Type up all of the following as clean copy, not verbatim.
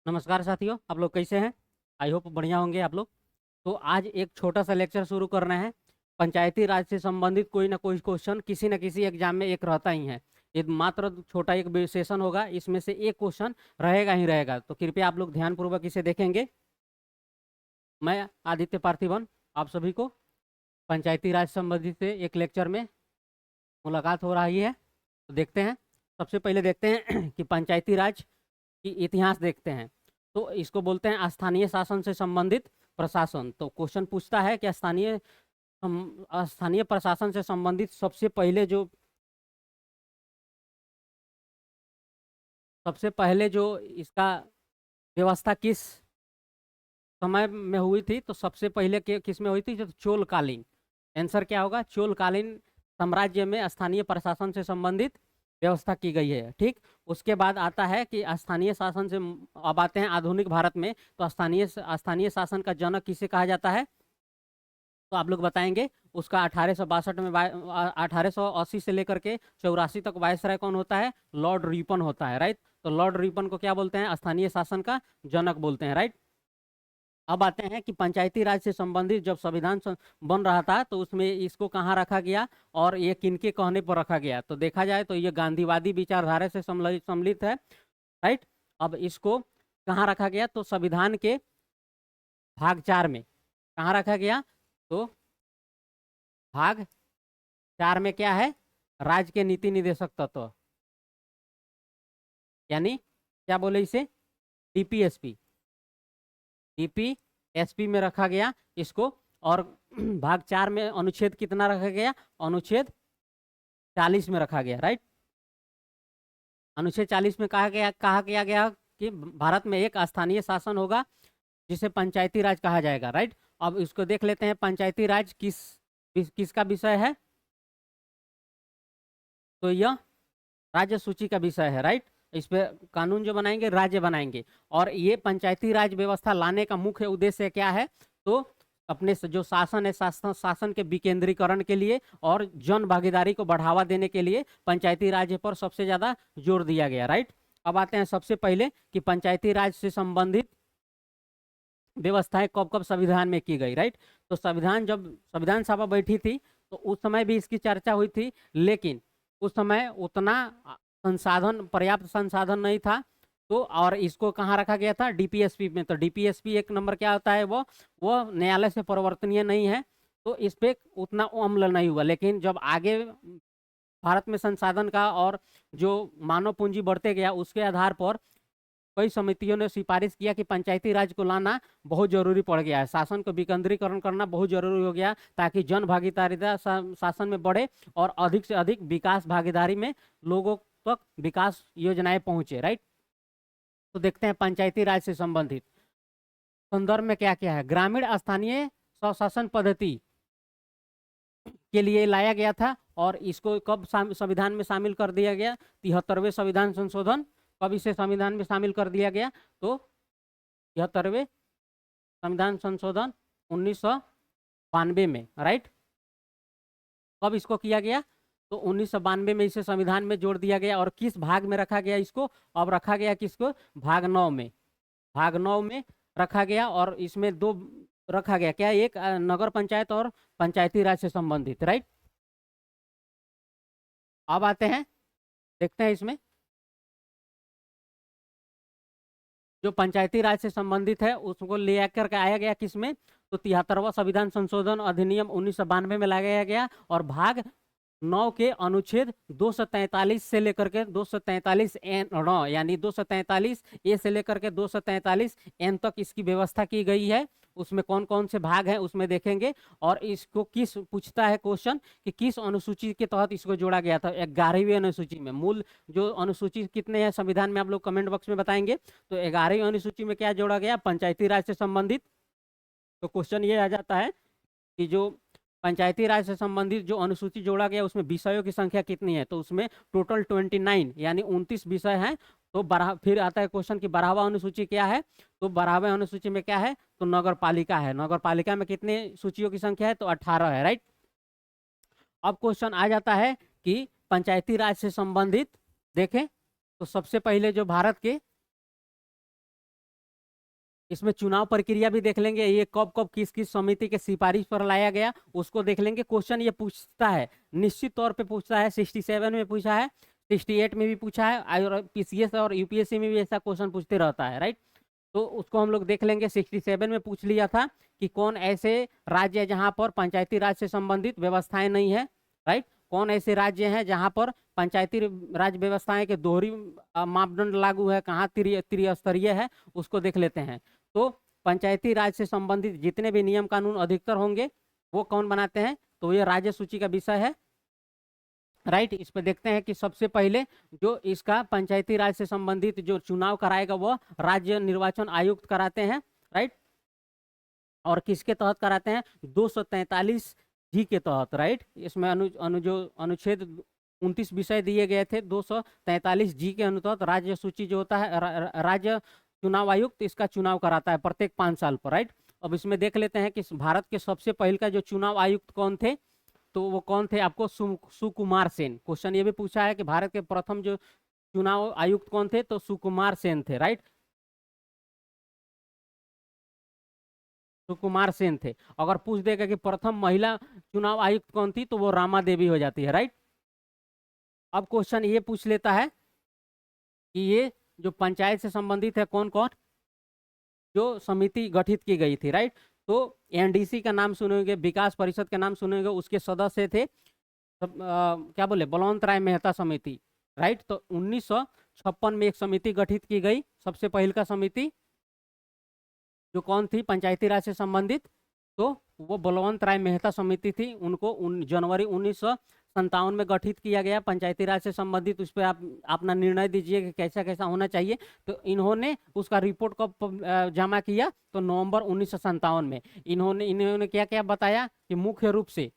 नमस्कार साथियों, आप लोग कैसे हैं? आई होप बढ़िया होंगे आप लोग। तो आज एक छोटा सा लेक्चर शुरू करना है। पंचायती राज से संबंधित कोई ना कोई क्वेश्चन किसी न किसी एग्जाम में एक रहता ही है। ये मात्र छोटा एक सेशन होगा, इसमें से एक क्वेश्चन रहेगा ही रहेगा, तो कृपया आप लोग ध्यानपूर्वक इसे देखेंगे। मैं आदित्य पार्थिवन आप सभी को पंचायती राज संबंधित से एक लेक्चर में मुलाकात हो रही है। तो देखते हैं। सबसे पहले देखते हैं कि पंचायती राज की इतिहास देखते हैं। तो इसको बोलते हैं स्थानीय शासन से संबंधित प्रशासन। तो क्वेश्चन पूछता है कि स्थानीय प्रशासन से संबंधित सबसे पहले जो इसका व्यवस्था किस समय में हुई थी, तो सबसे पहले किस में हुई थी? जो चोलकालीन। आंसर क्या होगा? चोलकालीन साम्राज्य में स्थानीय प्रशासन से संबंधित व्यवस्था की गई है। ठीक। उसके बाद आता है कि स्थानीय शासन से अब आते हैं आधुनिक भारत में। तो स्थानीय स्थानीय शासन का जनक किसे कहा जाता है? तो आप लोग बताएंगे। उसका 1862 में 1880 से लेकर के 84 तक वायसराय कौन होता है? लॉर्ड रिपन होता है, राइट। तो लॉर्ड रिपन को क्या बोलते हैं? स्थानीय शासन का जनक बोलते हैं, राइट। अब आते हैं कि पंचायती राज से संबंधित जब बन रहा था, तो उसमें इसको कहाँ रखा गया और ये किनके कहने पर रखा गया? तो देखा जाए तो ये गांधीवादी विचारधारा से सम्मिलित है, राइट। अब इसको कहाँ रखा गया? तो संविधान के भाग 4 में। कहाँ रखा गया? तो भाग 4 में क्या है? राज्य के नीति निर्देशक तत्व, यानी क्या बोले इसे? डीपीएसपी। डीपीएसपी में रखा गया इसको। और भाग 4 में अनुच्छेद कितना रखा गया? अनुच्छेद 40 में रखा गया, राइट। अनुच्छेद 40 में कहा किया गया कि भारत में एक स्थानीय शासन होगा जिसे पंचायती राज कहा जाएगा, राइट। अब इसको देख लेते हैं, पंचायती राज किसका विषय है? तो यह राज्य सूची का विषय है, राइट। इस पे कानून जो बनाएंगे, राज्य बनाएंगे। और ये पंचायती राज व्यवस्था लाने का मुख्य उद्देश्य क्या है? तो अपने जो शासन है, शासन के विकेंद्रीकरण के लिए और जन भागीदारी को बढ़ावा देने के लिए पंचायती राज पर सबसे ज्यादा जोर दिया गया, राइट। अब आते हैं सबसे पहले कि पंचायती राज से संबंधित व्यवस्थाएं कब कब संविधान में की गई, राइट। तो जब संविधान सभा बैठी थी, तो उस समय भी इसकी चर्चा हुई थी, लेकिन उस समय उतना पर्याप्त संसाधन नहीं था। तो और इसको कहाँ रखा गया था? डीपीएसपी में। तो डीपीएसपी एक नंबर क्या होता है? वो न्यायालय से परिवर्तनीय नहीं है, तो इस पे उतना अमल नहीं हुआ। लेकिन जब आगे भारत में संसाधन का और जो मानव पूंजी बढ़ते गया, उसके आधार पर कई समितियों ने सिफारिश किया कि पंचायती राज को लाना बहुत जरूरी पड़ गया है, शासन को विकेंद्रीकरण करना बहुत जरूरी हो गया, ताकि जन भागीदारिता शासन में बढ़े और अधिक से अधिक विकास भागीदारी में लोगों तक विकास योजनाएं पहुंचे, राइट। तो देखते हैं पंचायती राज से संबंधित संदर्भ में क्या क्या है। ग्रामीण स्थानीय स्वशासन पद्धति के लिए लाया गया था, और इसको कब संविधान में शामिल कर दिया गया? 73वें संविधान संशोधन। कब इसे संविधान में शामिल कर दिया गया? तो 73वें संविधान संशोधन 1992 में, राइट। कब इसको किया गया? तो 1992 में इसे संविधान में जोड़ दिया गया। और किस भाग में रखा गया इसको? अब रखा गया किसको? भाग 9 में। भाग 9 में रखा गया, और इसमें दो रखा गया, क्या? एक नगर पंचायत और पंचायती राज से संबंधित, राइट। अब आते हैं, देखते हैं इसमें जो पंचायती राज से संबंधित है उसको ले आकर के आया गया किसमें? तो 73वां संविधान संशोधन अधिनियम 1992 में लाया गया। और भाग 9 के अनुच्छेद 243 से लेकर के 243 एन यानी 243 ए से लेकर के 243 एन तक इसकी व्यवस्था की गई है। उसमें कौन कौन से भाग हैं उसमें देखेंगे। और इसको किस पूछता है क्वेश्चन कि किस अनुसूची के तहत इसको जोड़ा गया था? 11वीं अनुसूची में। मूल जो अनुसूची कितने हैं संविधान में, आप लोग कमेंट बॉक्स में बताएंगे। तो 11वीं अनुसूची में क्या जोड़ा गया? पंचायती राज से संबंधित। तो क्वेश्चन ये आ जाता है कि जो पंचायती राज से संबंधित जो अनुसूची जोड़ा गया, उसमें विषयों की संख्या कितनी है? तो उसमें टोटल 29 यानी 29 विषय हैं। तो फिर आता है क्वेश्चन कि 12वां अनुसूची क्या है? तो 12वें अनुसूची में क्या है? तो नगर पालिका है। नगर पालिका में कितने सूचियों की संख्या है? तो 18 है, राइट। अब क्वेश्चन आ जाता है कि पंचायती राज से संबंधित देखें, तो सबसे पहले जो भारत के इसमें चुनाव प्रक्रिया भी देख लेंगे, ये कब कब किस किस समिति के सिफारिश पर लाया गया उसको देख लेंगे। क्वेश्चन ये पूछता है, निश्चित तौर पे पूछता है, 67 में पूछा है, 68 में भी पूछा है, और पीसीएस और यूपीएससी में भी ऐसा क्वेश्चन पूछते रहता है, राइट। तो उसको हम लोग देख लेंगे। 67 में पूछ लिया था कि कौन ऐसे राज्य है जहां पर पंचायती राज से संबंधित व्यवस्थाएं नहीं है, राइट। कौन ऐसे राज्य हैं जहां पर पंचायती राज व्यवस्थाएं के दोहरी मापदंड लागू है, कहाँ त्रिस्तरीय है, उसको देख लेते हैं। तो पंचायती राज से संबंधित जितने भी नियम कानून अधिकतर होंगे वो कौन बनाते हैं, तो ये राज्य सूची का विषय है, राइट। इस पे देखते हैं कि सबसे पहले जो इसका पंचायती राज से संबंधित जो चुनाव कराएगा वो राज्य निर्वाचन आयुक्त कराते हैं, राइट। और किसके तहत कराते हैं, 243 जी के तहत, राइट। इसमें अनुच्छेद 29 विषय दिए गए थे, 243 जी के अनुतहत राज्य सूची जो होता है, राज्य चुनाव आयुक्त इसका चुनाव कराता है प्रत्येक 5 साल पर, राइट। अब इसमें देख लेते हैं कि भारत के सबसे पहले का जो चुनाव आयुक्त कौन थे, तो वो कौन थे, आपको सुकुमार सेन। क्वेश्चन ये भी पूछा है कि भारत के प्रथम जो चुनाव आयुक्त कौन थे, तो सुकुमार सेन थे, राइट। सुकुमार सेन थे। अगर पूछ देगा कि प्रथम महिला चुनाव आयुक्त कौन थी, तो वो रामा देवी हो जाती है, राइट। अब क्वेश्चन ये पूछ लेता है कि ये जो पंचायत से संबंधित है कौन कौन जो समिति गठित की गई थी, राइट। तो एनडीसी का नाम सुनेंगे, विकास परिषद का नाम सुनेंगे, उसके सदस्य थे क्या बोले, बलवंत राय मेहता समिति, राइट। तो 1956 में एक समिति गठित की गई, सबसे पहल का समिति जो कौन थी पंचायती राज से संबंधित, तो वो बलवंत राय मेहता समिति थी। उनको जनवरी 1957 में गठित किया गया पंचायती राज से संबंधित। उस पर आप अपना निर्णय दीजिए कि कैसा कैसा होना चाहिए। तो इन्होंने उसका रिपोर्ट कब जमा किया, तो नवंबर 1957 में। इन्होंने क्या क्या बताया कि मुख्य रूप से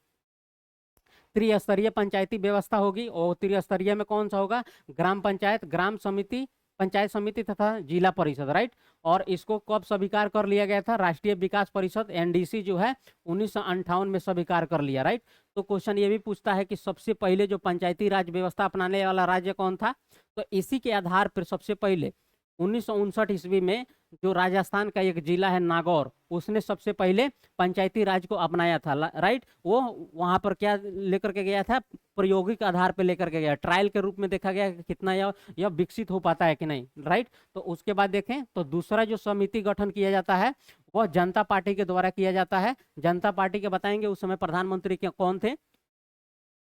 त्रिस्तरीय पंचायती व्यवस्था होगी, और त्रिस्तरीय में कौन सा होगा, ग्राम पंचायत, ग्राम समिति, पंचायत समिति तथा जिला परिषद, राइट। और इसको कब स्वीकार कर लिया गया था, राष्ट्रीय विकास परिषद एनडीसी जो है 1958 में स्वीकार कर लिया, राइट। तो क्वेश्चन ये भी पूछता है कि सबसे पहले जो पंचायती राज व्यवस्था अपनाने वाला राज्य कौन था, तो इसी के आधार पर सबसे पहले 1959 ईस्वी में जो राजस्थान का एक जिला है नागौर, उसने सबसे पहले पंचायती राज को अपनाया था, राइट। वो वहां पर क्या लेकर के गया था, प्रायोगिक आधार पर लेकर के गया, ट्रायल के रूप में देखा गया कि कितना यह विकसित हो पाता है कि नहीं, राइट। तो उसके बाद देखें तो दूसरा जो समिति गठन किया जाता है वह जनता पार्टी के द्वारा किया जाता है। जनता पार्टी के बताएंगे उस समय प्रधानमंत्री कौन थे,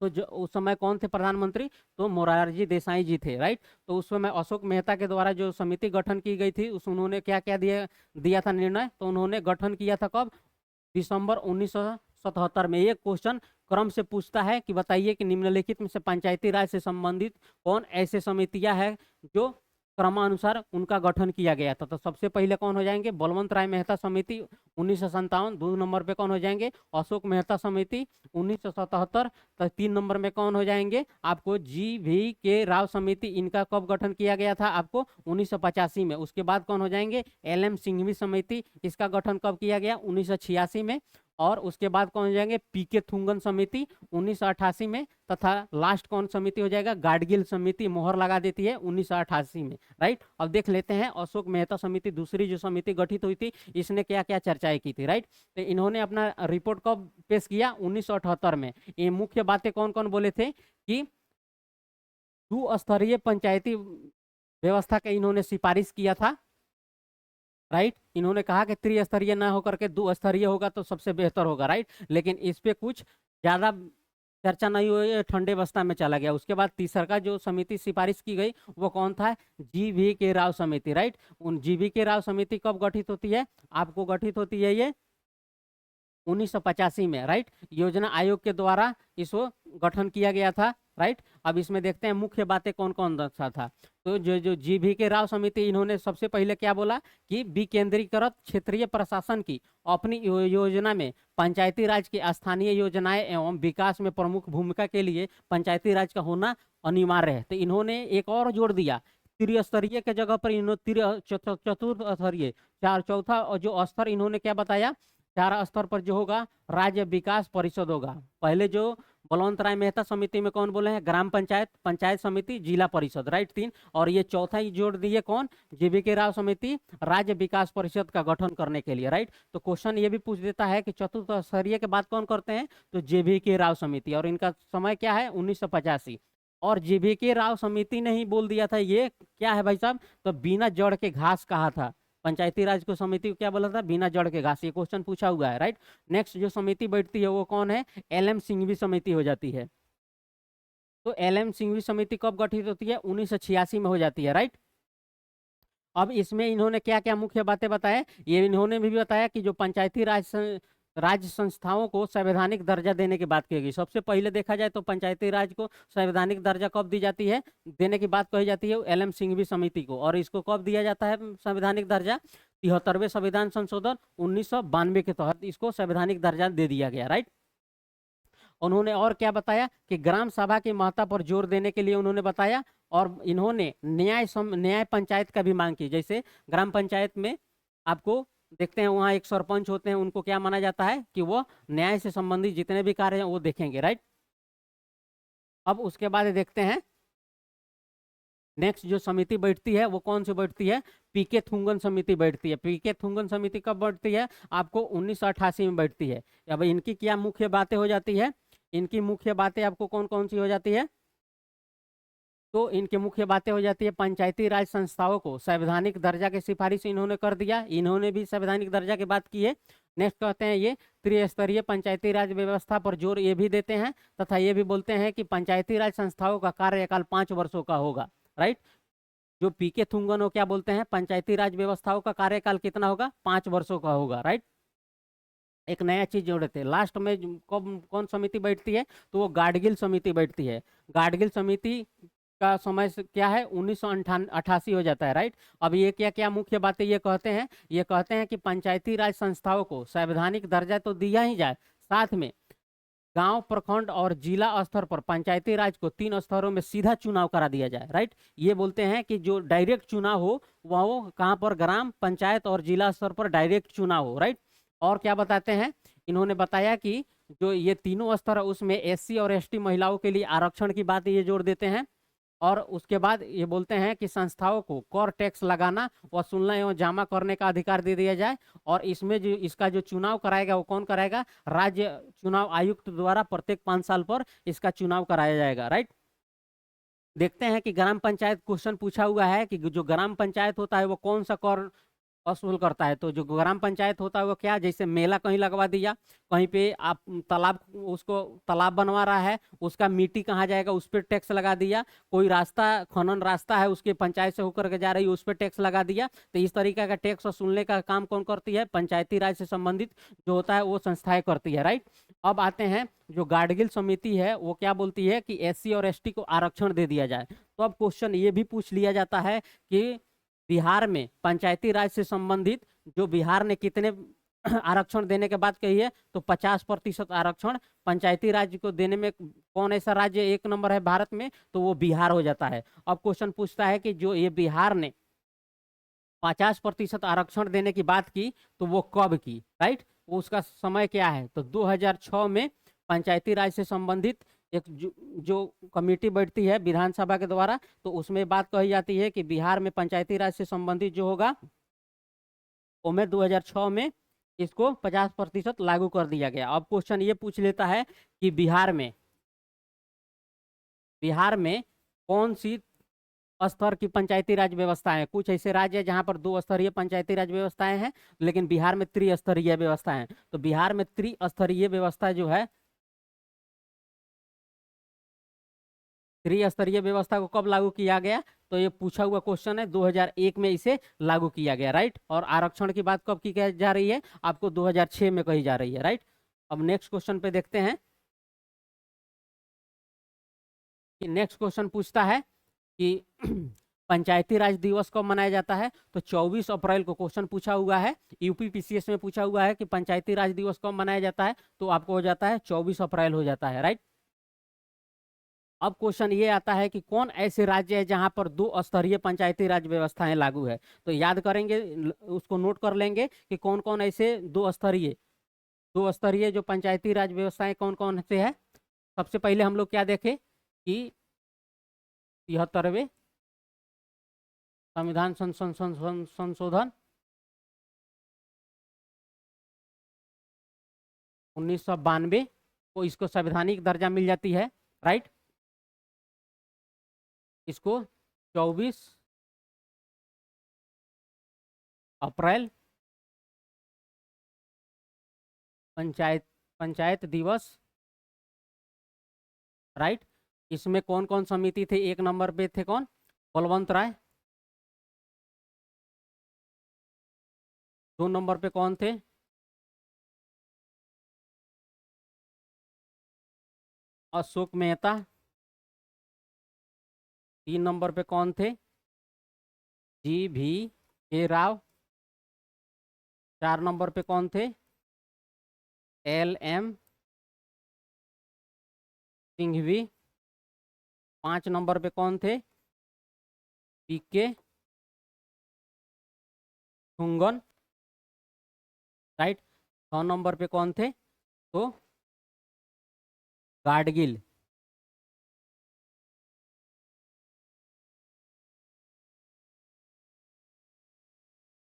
तो जो उस समय कौन थे प्रधानमंत्री, तो मोरारजी देसाई जी थे, राइट। तो उस समय अशोक मेहता के द्वारा जो समिति गठन की गई थी उन्होंने क्या क्या दिया था निर्णय, तो उन्होंने गठन किया था कब, दिसंबर 1977 में। ये क्वेश्चन क्रम से पूछता है कि बताइए कि निम्नलिखित में से पंचायती राज से संबंधित कौन ऐसे समितियां हैं जो क्रमानुसार उनका गठन किया गया था। तो सबसे पहले कौन हो जाएंगे, बलवंत राय मेहता समिति 1957। 2 नंबर पे कौन हो जाएंगे, अशोक मेहता समिति 1977। तो 3 नंबर में कौन हो जाएंगे, आपको जी.वी. राव समिति, इनका कब गठन किया गया था, आपको 1985 में। उसके बाद कौन हो जाएंगे, एल.एम. सिंघवी समिति, इसका गठन कब किया गया, 1986 में। और उसके बाद कौन हो जाएंगे, पी.के. थुंगन समिति 1988 में। तथा लास्ट कौन समिति हो जाएगा, गाडगिल समिति, मोहर लगा देती है 1988 में, राइट। अब देख लेते हैं अशोक मेहता समिति, दूसरी जो समिति गठित हुई थी, इसने क्या क्या चर्चाएं की थी, राइट। तो इन्होंने अपना रिपोर्ट कब पेश किया, 1978 में। ये मुख्य बातें कौन कौन बोले थे कि 2 स्तरीय पंचायती व्यवस्था का इन्होंने सिफारिश किया था, राइट। इन्होंने कहा कि त्रिस्तरीय ना होकर के 2 स्तरीय होगा तो सबसे बेहतर होगा, राइट। लेकिन इस पे कुछ ज्यादा चर्चा नहीं हुई, ठंडे अवस्था में चला गया। उसके बाद तीसरा का जो समिति सिफारिश की गई वो कौन था, जी.वी. राव समिति, राइट। उन जी.वी. राव समिति कब गठित होती है, आपको गठित होती है ये 1985 में, राइट। योजना आयोग के द्वारा इसको गठन किया गया था, राइट। अब इसमें देखते हैं मुख्य बातें कौन कौन सा था। तो जो जी.वी. राव समिति, इन्होंने सबसे पहले क्या बोला कि विकेंद्रीकृत क्षेत्रीय प्रशासन की अपनी योजना में पंचायती राज की स्थानीय योजनाएं एवं विकास में प्रमुख भूमिका के लिए पंचायती राज का होना अनिवार्य है। तो इन्होंने एक और जोड़ दिया, त्रिस्तरीय के जगह पर इन्होंने चतुर्थ स्तरीय, चौथा जो स्तर इन्होंने क्या बताया, 4 स्तर पर जो होगा राज्य विकास परिषद होगा। पहले जो बलवंत राय मेहता समिति में कौन बोले हैं, ग्राम पंचायत, पंचायत समिति, जिला परिषद, राइट 3। और ये चौथा ही जोड़ दिए कौन, जीवीके राव समिति, राज्य विकास परिषद का गठन करने के लिए, राइट। तो क्वेश्चन ये भी पूछ देता है कि चतुर्थ स्तरीय के बाद कौन करते हैं, तो जीवीके राव समिति, और इनका समय क्या है 1985। और जीवीके राव समिति ने ही बोल दिया था, ये क्या है भाई साहब, तो बिना जड़ के घास कहा था, पंचायती राज को समिति को क्या बोला था, बिना जड़ के घास। ये क्वेश्चन पूछा हुआ है, राइट। नेक्स्ट जो समिति बैठती है वो कौन है, एल.एम. सिंघवी समिति हो जाती है। तो एल.एम. सिंघवी समिति कब गठित होती है, 1986 में हो जाती है, राइट। अब इसमें इन्होंने क्या क्या मुख्य बातें बताए, ये इन्होंने भी बताया कि जो पंचायती राज्य संस्थाओं को संवैधानिक दर्जा देने की बात की गई। सबसे पहले देखा जाए तो पंचायती राज को संवैधानिक दर्जा कब दी जाती है, देने की बात कही जाती है एल.एम. सिंघवी समिति को। और इसको कब दिया जाता है संवैधानिक दर्जा, 73वें संविधान संशोधन 1992 के तहत इसको संवैधानिक दर्जा दे दिया गया, राइट। उन्होंने और क्या बताया कि ग्राम सभा की महत्ता पर जोर देने के लिए उन्होंने बताया, और इन्होंने न्याय पंचायत का भी मांग की। जैसे ग्राम पंचायत में आपको देखते हैं वहाँ एक सरपंच होते हैं, उनको क्या माना जाता है कि वो न्याय से संबंधित जितने भी कार्य हैं वो देखेंगे, राइट। अब उसके बाद देखते हैं नेक्स्ट जो समिति बैठती है वो कौन सी बैठती है, पीके थुंगन समिति बैठती है। पीके थुंगन समिति कब बैठती है, आपको 1988 में बैठती है। अब इनकी क्या मुख्य बातें हो जाती है, इनकी मुख्य बातें आपको कौन कौन सी हो जाती है, तो इनकी मुख्य बातें हो जाती है पंचायती राज संस्थाओं को संवैधानिक दर्जा की सिफारिश इन्होंने कर दिया, इन्होंने भी संवैधानिक दर्जा की बात की है। नेक्स्ट कहते हैं ये त्रिस्तरीय पंचायती राज व्यवस्था पर जोर ये भी देते हैं, तथा ये भी बोलते हैं कि पंचायती राज संस्थाओं का कार्यकाल 5 वर्षों का होगा, राइट। जो पीके थुंगन हो क्या बोलते हैं, पंचायती राज व्यवस्थाओं का कार्यकाल कितना होगा, 5 वर्षों का होगा, राइट। एक नया चीज जोड़े थे लास्ट में, कौन समिति बैठती है, तो वो गाडगिल समिति बैठती है। गाडगिल समिति का समय क्या है 1988 हो जाता है, राइट। अब ये क्या क्या मुख्य बातें ये कहते हैं, ये कहते हैं कि पंचायती राज संस्थाओं को संवैधानिक दर्जा तो दिया ही जाए, साथ में गांव, प्रखंड और जिला स्तर पर पंचायती राज को 3 स्तरों में सीधा चुनाव करा दिया जाए, राइट। ये बोलते हैं कि जो डायरेक्ट चुनाव हो वह कहाँ पर, ग्राम पंचायत और जिला स्तर पर डायरेक्ट चुनाव हो, राइट। और क्या बताते हैं, इन्होंने बताया कि जो ये तीनों स्तर है उसमें SC और ST महिलाओं के लिए आरक्षण की बात ये जोड़ देते हैं। और उसके बाद ये बोलते हैं कि संस्थाओं को कर टैक्स लगाना, वसूलना एवं जमा करने का अधिकार दे दिया जाए। और इसमें जो इसका जो चुनाव कराएगा वो कौन कराएगा, राज्य चुनाव आयुक्त द्वारा प्रत्येक 5 साल पर इसका चुनाव कराया जाएगा, राइट। देखते हैं कि ग्राम पंचायत क्वेश्चन पूछा हुआ है कि जो ग्राम पंचायत होता है वो कौन सा कर वसूल करता है। तो जो ग्राम पंचायत होता है वो क्या, जैसे मेला कहीं लगवा दिया, कहीं पे आप तालाब, उसको तालाब बनवा रहा है, उसका मिट्टी कहाँ जाएगा उस पर टैक्स लगा दिया, कोई रास्ता खनन रास्ता है उसके पंचायत से होकर के जा रही है उस पर टैक्स लगा दिया। तो इस तरीके का टैक्स वसूलने का काम कौन करती है, पंचायती राज से संबंधित जो होता है वो संस्थाएं करती है, राइट। अब आते हैं जो गाडगिल समिति है वो क्या बोलती है कि SC और ST को आरक्षण दे दिया जाए। तो अब क्वेश्चन ये भी पूछ लिया जाता है कि बिहार में पंचायती राज से संबंधित जो बिहार ने कितने आरक्षण देने के बाद कही है, तो 50% आरक्षण पंचायती राज को देने में कौन ऐसा राज्य 1 नंबर है भारत में, तो वो बिहार हो जाता है। अब क्वेश्चन पूछता है कि जो ये बिहार ने 50% आरक्षण देने की बात की तो वो कब की, राइट। उसका समय क्या है, तो 2006 में पंचायती राज से संबंधित एक जो कमेटी बैठती है विधानसभा के द्वारा, तो उसमें बात कही जाती है कि बिहार में पंचायती राज से संबंधित जो होगा वो में 2006 में इसको 50% लागू कर दिया गया। अब क्वेश्चन ये पूछ लेता है कि बिहार में कौन सी स्तर की पंचायती राज व्यवस्थाएं हैं। कुछ ऐसे राज्य है जहां पर 2 स्तरीय पंचायती राज व्यवस्थाएं हैं, लेकिन बिहार में त्रिस्तरीय व्यवस्था है। तो बिहार में त्रिस्तरीय व्यवस्था जो है, त्रिस्तरीय व्यवस्था को कब लागू किया गया, तो ये पूछा हुआ क्वेश्चन है, 2001 में इसे लागू किया गया, राइट। और आरक्षण की बात कब की जा रही है, आपको 2006 में कही जा रही है, राइट। अब नेक्स्ट क्वेश्चन पे देखते हैं कि नेक्स्ट क्वेश्चन पूछता है कि पंचायती राज दिवस कब मनाया जाता है, तो 24 अप्रैल को क्वेश्चन पूछा हुआ है, यूपी PCS में पूछा हुआ है कि पंचायती राज दिवस कब मनाया जाता है, तो आपको हो जाता है 24 अप्रैल हो जाता है, राइट। अब क्वेश्चन ये आता है कि कौन ऐसे राज्य है जहां पर 2 स्तरीय पंचायती राज व्यवस्थाएं लागू है। तो याद करेंगे, उसको नोट कर लेंगे कि कौन कौन ऐसे 2 स्तरीय दो स्तरीय जो पंचायती राज व्यवस्थाएं कौन कौन से है। सबसे पहले हम लोग क्या देखें कि 73वें संविधान संशोधन 1992 को इसको संवैधानिक दर्जा मिल जाती है, राइट। इसको 24 अप्रैल पंचायत दिवस, राइट। इसमें कौन कौन समिति थे, एक नंबर पे थे कौन, बलवंत राय। दो नंबर पे कौन थे, अशोक मेहता। तीन नंबर पे कौन थे, जी.भी. राव। चार नंबर पे कौन थे, L.M. सिंघवी। पांच नंबर पे कौन थे, P.K. थुंगन, राइट। 6 नंबर पे कौन थे, तो गाडगिल।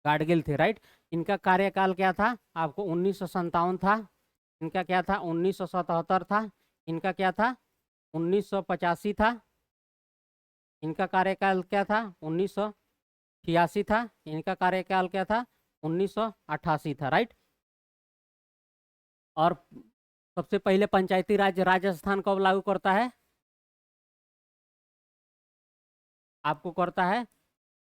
गाडगिल थे, राइट। इनका कार्यकाल क्या था, आपको 1957 था। इनका क्या था, 1977 था। इनका क्या था, 1985 था। इनका कार्यकाल क्या था, 1986 था। इनका कार्यकाल क्या था, 1988 था, राइट। और सबसे पहले पंचायती राज राजस्थान कब लागू करता है, आपको करता है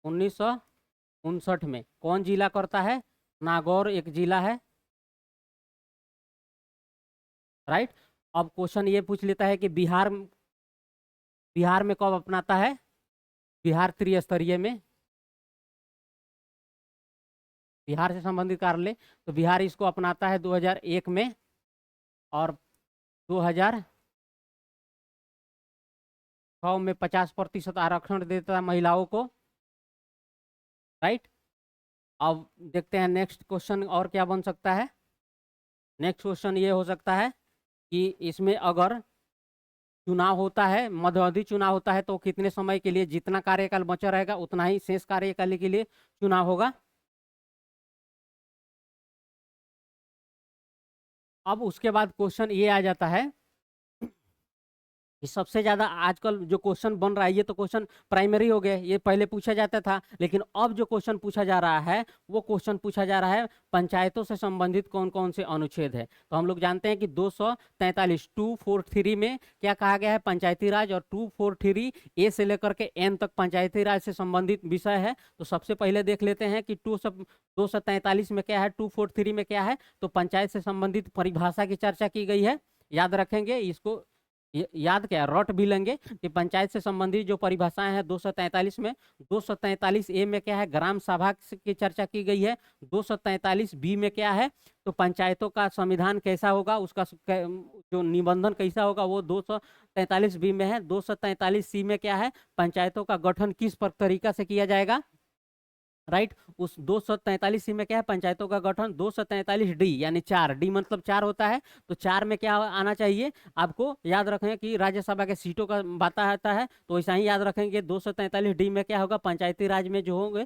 1959 में। कौन जिला करता है, नागौर एक जिला है, राइट। अब क्वेश्चन ये पूछ लेता है कि बिहार में कब अपनाता है, बिहार त्रिस्तरीय में। बिहार से संबंधित कार्यालय, तो बिहार इसको अपनाता है 2001 में, और 2006 में 50% आरक्षण देता है महिलाओं को, राइट। अब देखते हैं नेक्स्ट क्वेश्चन और क्या बन सकता है। नेक्स्ट क्वेश्चन ये हो सकता है कि इसमें अगर चुनाव होता है, मध्यावधि चुनाव होता है, तो कितने समय के लिए, जितना कार्यकाल बचा रहेगा उतना ही शेष कार्यकाल के लिए चुनाव होगा। अब उसके बाद क्वेश्चन ये आ जाता है कि सबसे ज्यादा आजकल जो क्वेश्चन बन रहा है, ये तो क्वेश्चन प्राइमरी हो गए, ये पहले पूछा जाता था, लेकिन अब जो क्वेश्चन पूछा जा रहा है वो क्वेश्चन पूछा जा रहा है पंचायतों से संबंधित कौन कौन से अनुच्छेद है। तो हम लोग जानते हैं कि 243 243 में क्या कहा गया है, पंचायती राज, और 243 ए से लेकर के एन तक पंचायती राज से संबंधित विषय है। तो सबसे पहले देख लेते हैं कि 243 में क्या है, 243 में क्या है। तो पंचायत से संबंधित परिभाषा की चर्चा की गई है, याद रखेंगे इसको, याद क्या रट भी लेंगे कि पंचायत से संबंधित जो परिभाषाएं हैं 243 में। 243 ए में क्या है, ग्राम सभा की चर्चा की गई है। 243 बी में क्या है, तो पंचायतों का संविधान कैसा होगा, उसका जो निबंधन कैसा होगा, वो 243 बी में है। 243 सी में क्या है, पंचायतों का गठन किस तरीका से किया जाएगा, राइट। उस 243 सी में क्या है, पंचायतों का गठन। 243 डी यानी 4, डी मतलब 4 होता है, तो 4 में क्या आना चाहिए, आपको याद रखें कि राज्यसभा के सीटों का बात आता है, तो ऐसा ही याद रखेंगे। 243 डी में क्या होगा, पंचायती राज में जो होंगे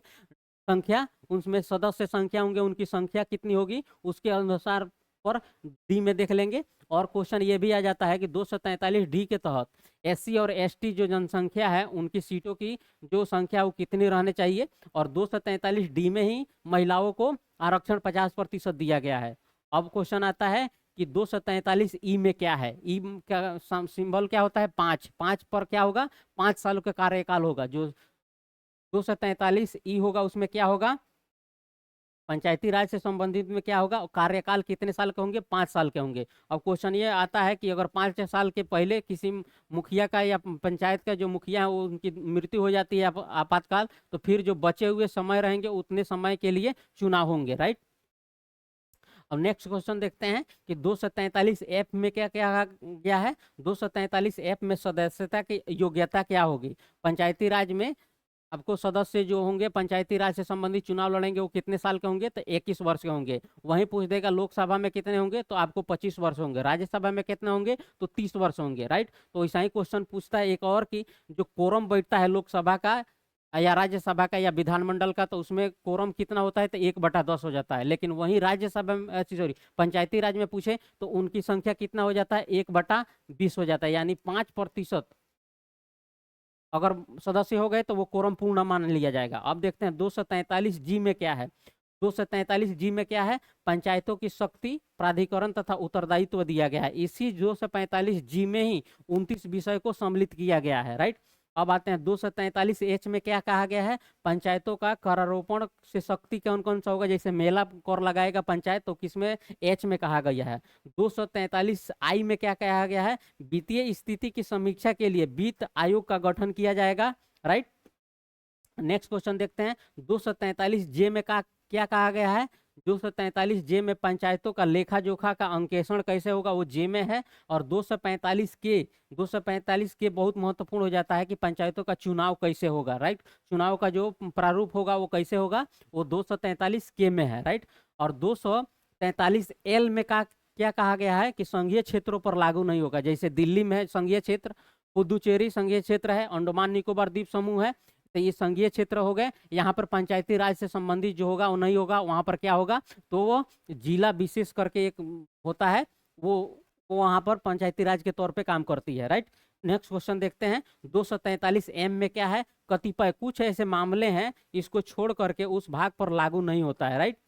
संख्या, उसमें सदस्य संख्या होंगे, उनकी संख्या कितनी होगी उसके अनुसार पर डी में देख लेंगे। और क्वेश्चन ये भी आ जाता है कि 243 डी के तहत SC और ST जो जनसंख्या है उनकी सीटों की जो संख्या वो कितनी रहने चाहिए, और 243 डी में ही महिलाओं को आरक्षण 50% दिया गया है। अब क्वेश्चन आता है कि 243 ई में क्या है, ई का सिंबल क्या होता है, 5। 5 पर क्या होगा, 5 सालों का कार्यकाल होगा। जो 243 ई होगा उसमें क्या होगा, पंचायती राज से संबंधित में क्या होगा, कार्यकाल कितने साल के होंगे, 5 साल के होंगे। अब क्वेश्चन ये आता है कि अगर 5 साल के पहले किसी मुखिया का या पंचायत का जो मुखिया है वो उनकी मृत्यु हो जाती है आपातकाल, तो फिर जो बचे हुए समय रहेंगे उतने समय के लिए चुनाव होंगे, राइट। अब नेक्स्ट क्वेश्चन देखते हैं कि 243 एफ में क्या क्या गया है। 243 एफ में सदस्यता की योग्यता क्या होगी, पंचायती राज में आपको सदस्य जो होंगे पंचायती राज से संबंधित चुनाव लड़ेंगे वो कितने साल के होंगे, तो 21 वर्ष के होंगे। वहीं पूछ देगा लोकसभा में कितने होंगे, तो आपको 25 वर्ष होंगे। राज्यसभा में कितने होंगे, तो 30 वर्ष होंगे, राइट। तो ऐसा ही क्वेश्चन पूछता है एक और कि जो कोरम बैठता है लोकसभा का या राज्यसभा का या विधानमंडल का, तो उसमें कोरम कितना होता है, तो 1/10 हो जाता है। लेकिन वहीं राज्यसभा में, सॉरी, पंचायती राज में पूछे तो उनकी संख्या कितना हो जाता है, 1/20 हो जाता है, यानी 5% अगर सदस्य हो गए तो वो कोरम पूर्ण मान लिया जाएगा। अब देखते हैं 243 जी में क्या है। 243 जी में क्या है, पंचायतों की शक्ति, प्राधिकरण तथा उत्तरदायित्व दिया गया है। इसी 243 जी में ही 29 विषय को सम्मिलित किया गया है, राइट। अब आते हैं 243 H में क्या कहा गया है, पंचायतों का करारोपण से शक्ति कौन कौन सा होगा, जैसे मेला कर लगाएगा पंचायत, तो किसमें, H में कहा गया है। 243I में क्या कहा गया है, वित्तीय स्थिति की समीक्षा के लिए वित्त आयोग का गठन किया जाएगा, राइट। नेक्स्ट क्वेश्चन देखते हैं 243 जे में क्या कहा गया है। 243 जे में पंचायतों का लेखा जोखा का अंकेक्षण कैसे होगा, वो जे में है। और 245 के बहुत महत्वपूर्ण हो जाता है कि पंचायतों का चुनाव कैसे होगा, राइट। चुनाव का जो प्रारूप होगा वो कैसे होगा, वो 243 के में है, राइट। और 243 L में क्या कहा गया है कि संघीय क्षेत्रों पर लागू नहीं होगा। जैसे दिल्ली में है संघीय क्षेत्र, पुदुचेरी संघीय क्षेत्र है, अंडमान निकोबार द्वीप समूह है, तो ये संघीय क्षेत्र हो गए। यहाँ पर पंचायती राज से संबंधित जो होगा वो नहीं होगा। वहां पर क्या होगा, तो वो जिला विशेष करके एक होता है, वो वहां पर पंचायती राज के तौर पे काम करती है, राइट। नेक्स्ट क्वेश्चन देखते हैं 243M में क्या है, कतिपय कुछ ऐसे मामले हैं इसको छोड़ करके उस भाग पर लागू नहीं होता है, राइट।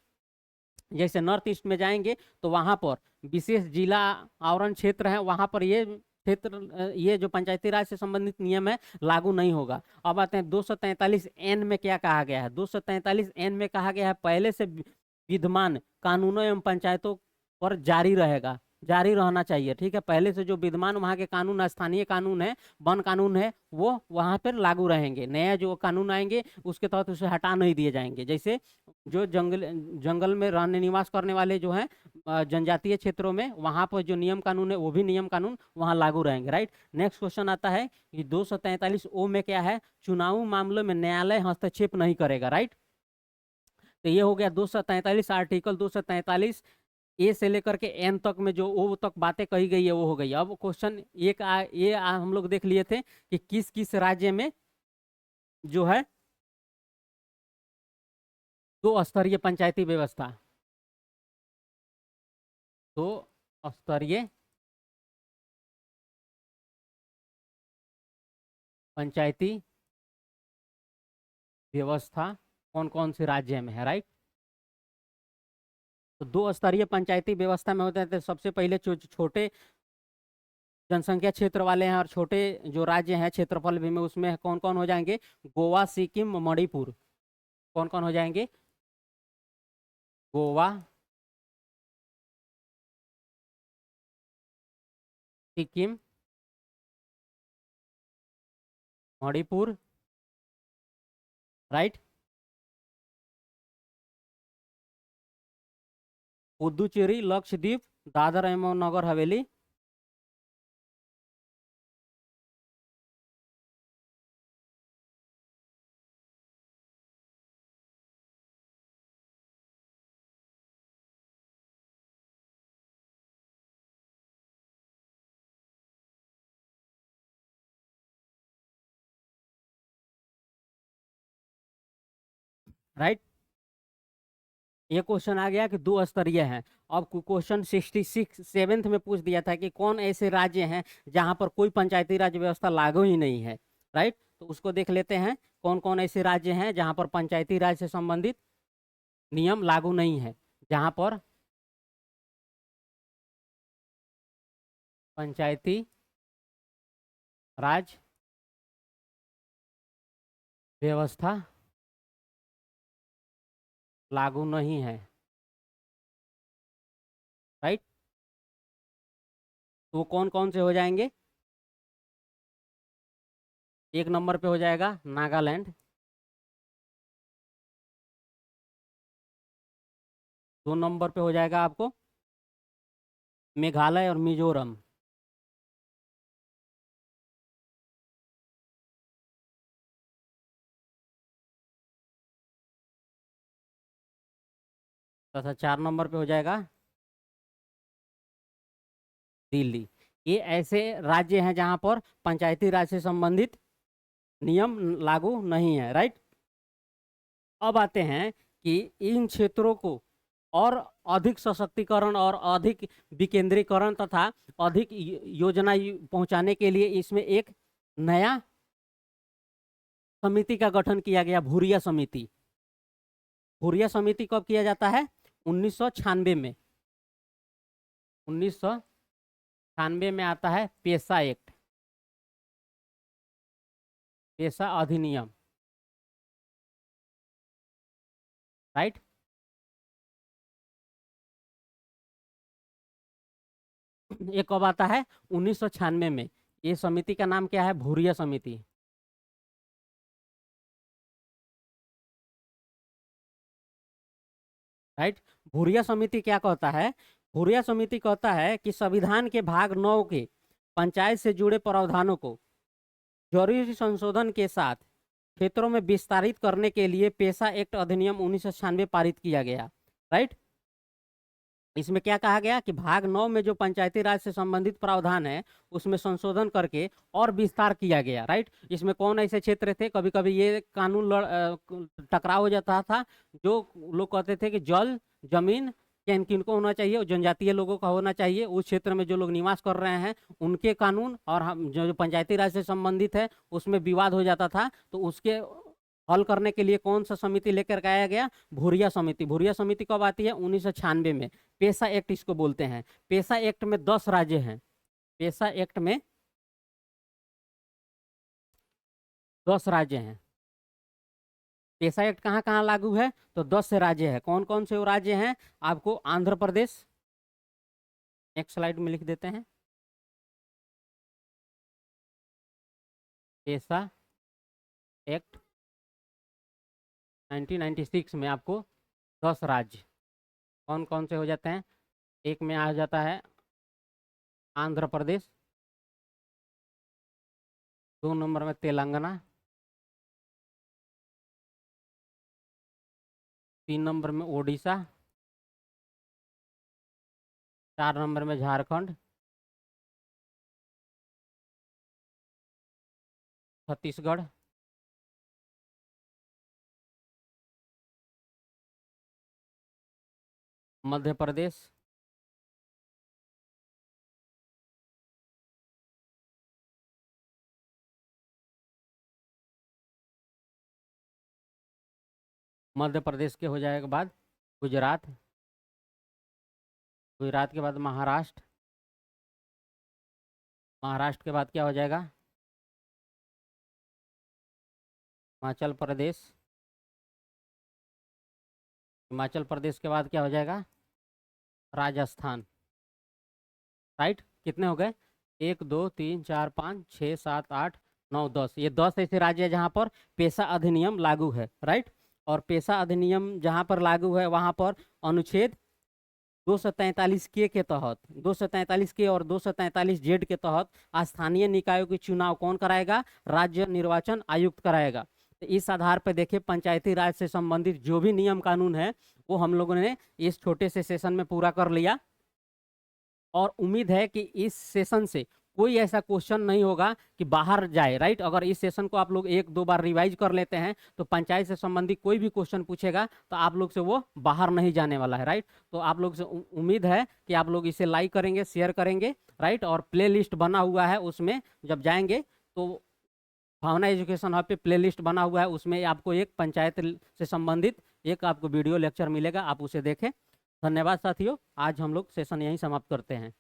जैसे नॉर्थ ईस्ट में जाएंगे तो वहां पर विशेष जिला आवरण क्षेत्र है, वहां पर ये क्षेत्र, ये जो पंचायती राज से संबंधित नियम है लागू नहीं होगा। अब आते हैं 243N में क्या कहा गया है। 243N में कहा गया है पहले से विद्यमान कानूनों एवं पंचायतों पर जारी रहेगा, जारी रहना चाहिए, ठीक है। पहले से जो विद्यमान वहाँ के कानून, स्थानीय कानून है, वन कानून है, वो वहाँ पर लागू रहेंगे। नया जो कानून आएंगे उसके तहत उसे हटा नहीं दिए जाएंगे। जैसे जो जंगल में रहने निवास करने वाले जो हैं जनजातीय क्षेत्रों में, वहां पर जो नियम कानून है वो भी नियम कानून वहां लागू रहेंगे, राइट। नेक्स्ट क्वेश्चन आता है कि 243O में क्या है, चुनावी मामलों में न्यायालय हस्तक्षेप नहीं करेगा, राइट। तो ये हो गया 243 आर्टिकल 243 A से लेकर के N तक में जो ओ तक बातें कही गई है वो हो गई। अब क्वेश्चन हम लोग देख लिए थे कि किस किस राज्य में जो है 2 स्तरीय पंचायती व्यवस्था, 2 स्तरीय पंचायती व्यवस्था कौन कौन से राज्य में है, राइट। तो 2 स्तरीय पंचायती व्यवस्था में होते हैं, तो सबसे पहले छोटे जनसंख्या क्षेत्र वाले हैं और छोटे जो राज्य हैं क्षेत्रफल भी में, उसमें कौन कौन हो जाएंगे, गोवा, सिक्किम, मणिपुर। कौन कौन हो जाएंगे, गोवा, सिक्किम, मणिपुर, राइट। पुदुचेरी, लक्षद्वीप, दादर एवं नगर हवेली, राइट। ये क्वेश्चन आ गया कि 2 स्तरीय है। अब क्वेश्चन 66 सेवेंथ में पूछ दिया था कि कौन ऐसे राज्य हैं जहां पर कोई पंचायती राज व्यवस्था लागू ही नहीं है, राइट। तो उसको देख लेते हैं कौन कौन ऐसे राज्य हैं जहां पर पंचायती राज से संबंधित नियम लागू नहीं है, जहां पर पंचायती राज व्यवस्था लागू नहीं है, राइट। तो वो कौन कौन से हो जाएंगे, 1 नंबर पे हो जाएगा नागालैंड, 2 नंबर पे हो जाएगा आपको मेघालय और मिजोरम, तथा 4 नंबर पे हो जाएगा दिल्ली। ये ऐसे राज्य हैं जहां पर पंचायती राज से संबंधित नियम लागू नहीं है, राइट। अब आते हैं कि इन क्षेत्रों को और अधिक सशक्तिकरण और अधिक विकेंद्रीकरण तथा अधिक योजना पहुंचाने के लिए इसमें एक नया समिति का गठन किया गया, भूरिया समिति। भूरिया समिति कब किया जाता है? 1996 में। 1996 में आता है पेशा एक्ट, पेशा अधिनियम, राइट। ये कब आता है? 1996 में। ये समिति का नाम क्या है? भूरिया समिति। राइट। भूरिया समिति क्या कहता है? भूरिया समिति कहता है कि संविधान के भाग 9 के पंचायत से जुड़े प्रावधानों को जरूरी संशोधन के साथ क्षेत्रों में विस्तारित करने के लिए पेशा एक्ट अधिनियम 1996 पारित किया गया, राइट। इसमें क्या कहा गया कि भाग 9 में जो पंचायती राज से संबंधित प्रावधान है उसमें संशोधन करके और विस्तार किया गया, राइट। इसमें कौन ऐसे क्षेत्र थे? कभी कभी ये कानून टकराव हो जाता था। जो लोग कहते थे कि जल जमीन किन किन को होना चाहिए, जनजातीय लोगों का होना चाहिए, उस क्षेत्र में जो लोग निवास कर रहे हैं उनके कानून, और हम जो पंचायती राज से संबंधित है उसमें विवाद हो जाता था। तो उसके हल करने के लिए कौन सा समिति लेकर के आया गया? भूरिया समिति। भूरिया समिति कब आती है? 1996 में। पेशा एक्ट इसको बोलते हैं। पेशा एक्ट में 10 राज्य हैं। पेशा एक्ट में 10 राज्य हैं। पेशा एक्ट कहाँ कहाँ लागू है? तो 10 से राज्य है। कौन कौन से वो राज्य हैं? आपको आंध्र प्रदेश, एक स्लाइड में लिख देते हैं। पेशा एक्ट 1996 में आपको 10 राज्य कौन कौन से हो जाते हैं? एक में आ जाता है आंध्र प्रदेश, 2 नंबर में तेलंगाना, 3 नंबर में ओडिशा, 4 नंबर में झारखंड, छत्तीसगढ़, मध्य प्रदेश, मध्य प्रदेश के हो जाएगा बाद गुजरात, गुजरात के बाद महाराष्ट्र, महाराष्ट्र के बाद क्या हो जाएगा? हिमाचल प्रदेश, हिमाचल प्रदेश के बाद क्या हो जाएगा? राजस्थान, राइट। कितने हो गए? 1 2 3 4 5 6 7 8 9 10। ये 10 ऐसे राज्य है जहाँ पर पेशा अधिनियम लागू है, राइट। और पेशा अधिनियम जहाँ पर लागू है वहाँ पर अनुच्छेद 243 के तहत, 243 के और 243 जेड के तहत स्थानीय निकायों के चुनाव कौन कराएगा? राज्य निर्वाचन आयुक्त कराएगा। तो इस आधार पर देखिए पंचायती राज से संबंधित जो भी नियम कानून है वो हम लोगों ने इस छोटे से सेशन में पूरा कर लिया। और उम्मीद है कि इस सेशन से कोई ऐसा क्वेश्चन नहीं होगा कि बाहर जाए, राइट। अगर इस सेशन को आप लोग 1-2 बार रिवाइज कर लेते हैं तो पंचायत से संबंधित कोई भी क्वेश्चन पूछेगा तो आप लोग से वो बाहर नहीं जाने वाला है, राइट। तो आप लोग से उम्मीद है कि आप लोग इसे लाइक करेंगे, शेयर करेंगे, राइट। और प्ले लिस्ट बना हुआ है, उसमें जब जाएंगे तो भावना एजुकेशन हब पे प्ले लिस्ट बना हुआ है, उसमें आपको एक पंचायत से संबंधित एक आपको वीडियो लेक्चर मिलेगा, आप उसे देखें। धन्यवाद साथियों, आज हम लोग सेशन यहीं समाप्त करते हैं।